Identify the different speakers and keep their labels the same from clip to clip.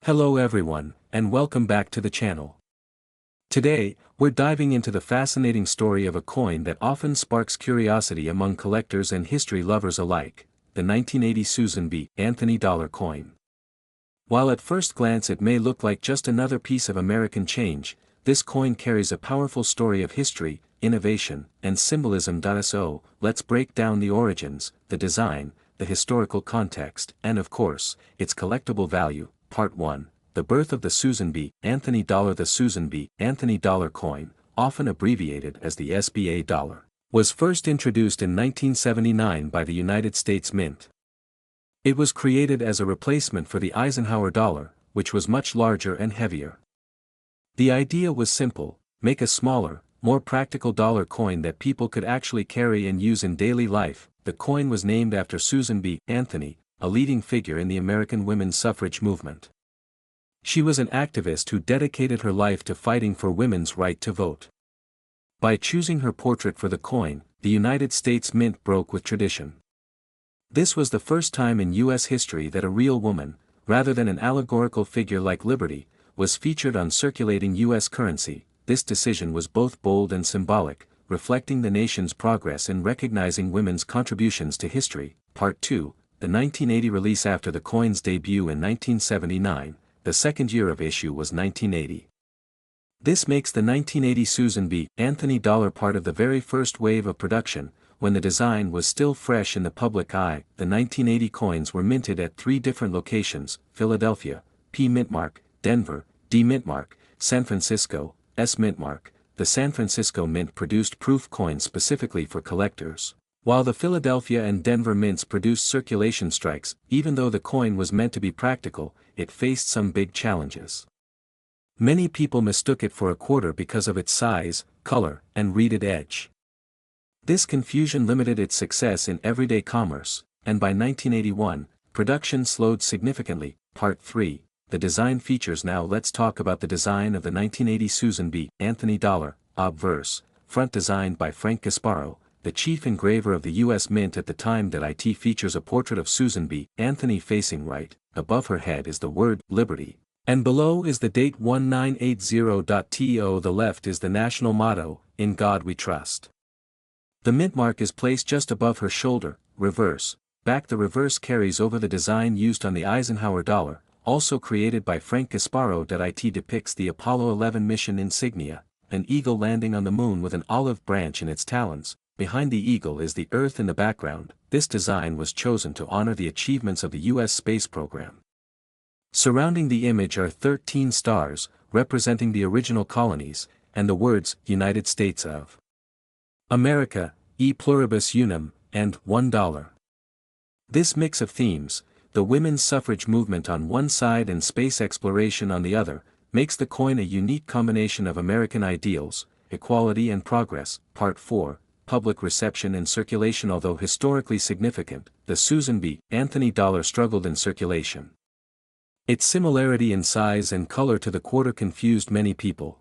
Speaker 1: Hello everyone, and welcome back to the channel. Today, we're diving into the fascinating story of a coin that often sparks curiosity among collectors and history lovers alike, the 1980 Susan B. Anthony dollar coin. While at first glance it may look like just another piece of American change, this coin carries a powerful story of history, innovation, and symbolism. So, let's break down the origins, the design, the historical context, and of course, its collectible value. Part 1, The Birth of the Susan B. Anthony Dollar. The Susan B. Anthony dollar coin, often abbreviated as the SBA dollar, was first introduced in 1979 by the United States Mint. It was created as a replacement for the Eisenhower dollar, which was much larger and heavier. The idea was simple: make a smaller, more practical dollar coin that people could actually carry and use in daily life. The coin was named after Susan B. Anthony, a leading figure in the American women's suffrage movement. She was an activist who dedicated her life to fighting for women's right to vote. By choosing her portrait for the coin, the United States Mint broke with tradition. This was the first time in U.S. history that a real woman, rather than an allegorical figure like Liberty, was featured on circulating U.S. currency. This decision was both bold and symbolic, reflecting the nation's progress in recognizing women's contributions to history. Part 2, the 1980 release. After the coin's debut in 1979, the second year of issue was 1980. This makes the 1980 Susan B. Anthony dollar part of the very first wave of production, when the design was still fresh in the public eye. The 1980 coins were minted at 3 different locations: Philadelphia, P. Mintmark; Denver, D. Mintmark; San Francisco, S. Mintmark. The San Francisco Mint produced proof coins specifically for collectors, while the Philadelphia and Denver mints produced circulation strikes. Even though the coin was meant to be practical, it faced some big challenges. Many people mistook it for a quarter because of its size, color, and reeded edge. This confusion limited its success in everyday commerce, and by 1981, production slowed significantly. Part 3, the design features. Now let's talk about the design of the 1980 Susan B. Anthony dollar. Obverse, front designed by Frank Gasparo, the chief engraver of the U.S. Mint at the time. It features a portrait of Susan B. Anthony facing right. Above her head is the word Liberty, and below is the date 1980. The left is the national motto, In God We Trust. The mint mark is placed just above her shoulder. Reverse, back. The reverse carries over the design used on the Eisenhower dollar, also created by Frank Gasparo. It depicts the Apollo 11 mission insignia, an eagle landing on the moon with an olive branch in its talons. Behind the eagle is the Earth in the background. This design was chosen to honor the achievements of the U.S. space program. Surrounding the image are 13 stars, representing the original colonies, and the words, United States of America, E Pluribus Unum, and $1. This mix of themes, the women's suffrage movement on one side and space exploration on the other, makes the coin a unique combination of American ideals, equality and progress. Part 4, Public Reception and Circulation. Although historically significant, the Susan B. Anthony dollar struggled in circulation. Its similarity in size and color to the quarter confused many people.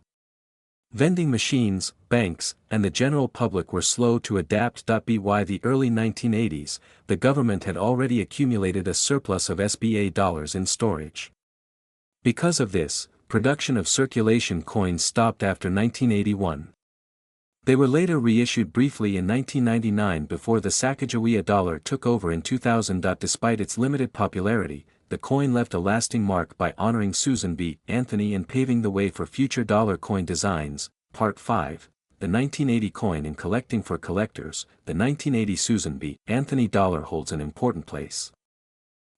Speaker 1: Vending machines, banks, and the general public were slow to adapt. By the early 1980s, the government had already accumulated a surplus of SBA dollars in storage. Because of this, production of circulation coins stopped after 1981. They were later reissued briefly in 1999 before the Sacagawea dollar took over in 2000. Despite its limited popularity, the coin left a lasting mark by honoring Susan B. Anthony and paving the way for future dollar coin designs. Part 5, the 1980 coin in collecting. For collectors, the 1980 Susan B. Anthony dollar holds an important place.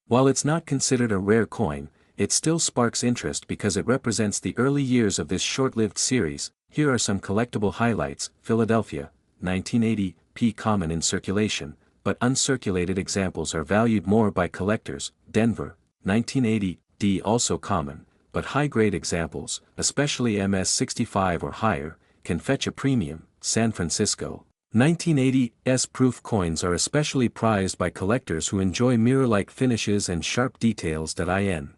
Speaker 1: While it's not considered a rare coin, it still sparks interest because it represents the early years of this short-lived series. Here are some collectible highlights. Philadelphia, 1980, P. Common in circulation, but uncirculated examples are valued more by collectors. Denver, 1980, D. Also common, but high-grade examples, especially MS65 or higher, can fetch a premium. San Francisco, 1980, S. Proof coins are especially prized by collectors who enjoy mirror-like finishes and sharp details. In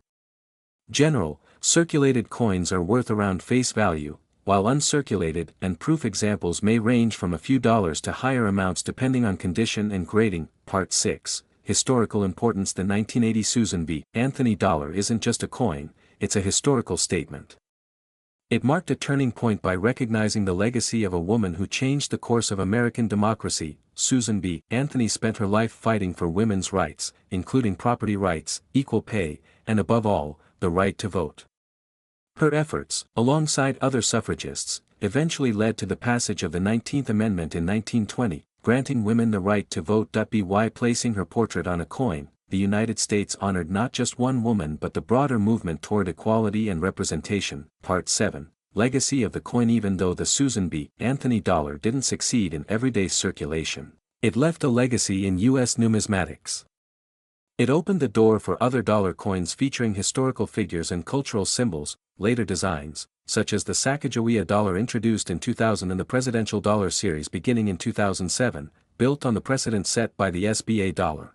Speaker 1: general, circulated coins are worth around face value, while uncirculated and proof examples may range from a few dollars to higher amounts depending on condition and grading. Part 6, Historical importance. The 1980 Susan B. Anthony dollar isn't just a coin, it's a historical statement. It marked a turning point by recognizing the legacy of a woman who changed the course of American democracy. Susan B. Anthony spent her life fighting for women's rights, including property rights, equal pay, and above all, the right to vote. Her efforts, alongside other suffragists, eventually led to the passage of the 19th Amendment in 1920, granting women the right to vote. By placing her portrait on a coin, the United States honored not just one woman but the broader movement toward equality and representation. Part 7. Legacy of the coin. Even though the Susan B. Anthony dollar didn't succeed in everyday circulation, it left a legacy in U.S. numismatics. It opened the door for other dollar coins featuring historical figures and cultural symbols. Later designs, such as the Sacagawea dollar introduced in 2000 and the Presidential Dollar series beginning in 2007, built on the precedent set by the SBA dollar.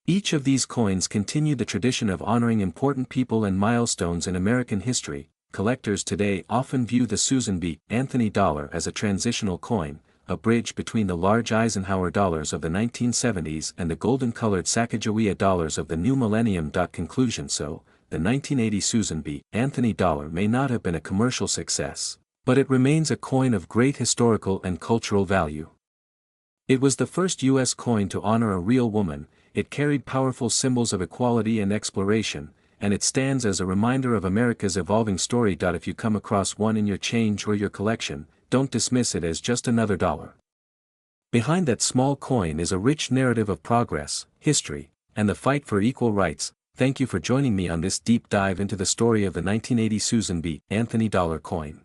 Speaker 1: Each of these coins continued the tradition of honoring important people and milestones in American history. Collectors today often view the Susan B. Anthony dollar as a transitional coin, a bridge between the large Eisenhower dollars of the 1970s and the golden-colored Sacagawea dollars of the new millennium. Conclusion. So, the 1980 Susan B. Anthony dollar may not have been a commercial success, but it remains a coin of great historical and cultural value. It was the first U.S. coin to honor a real woman, it carried powerful symbols of equality and exploration, and it stands as a reminder of America's evolving story. If you come across one in your change or your collection, don't dismiss it as just another dollar. Behind that small coin is a rich narrative of progress, history, and the fight for equal rights. Thank you for joining me on this deep dive into the story of the 1980 Susan B. Anthony dollar coin.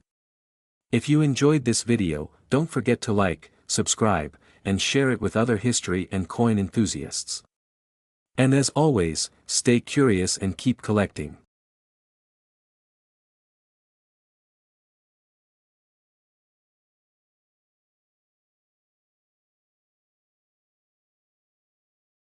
Speaker 1: If you enjoyed this video, don't forget to like, subscribe, and share it with other history and coin enthusiasts. And as always, stay curious and keep collecting.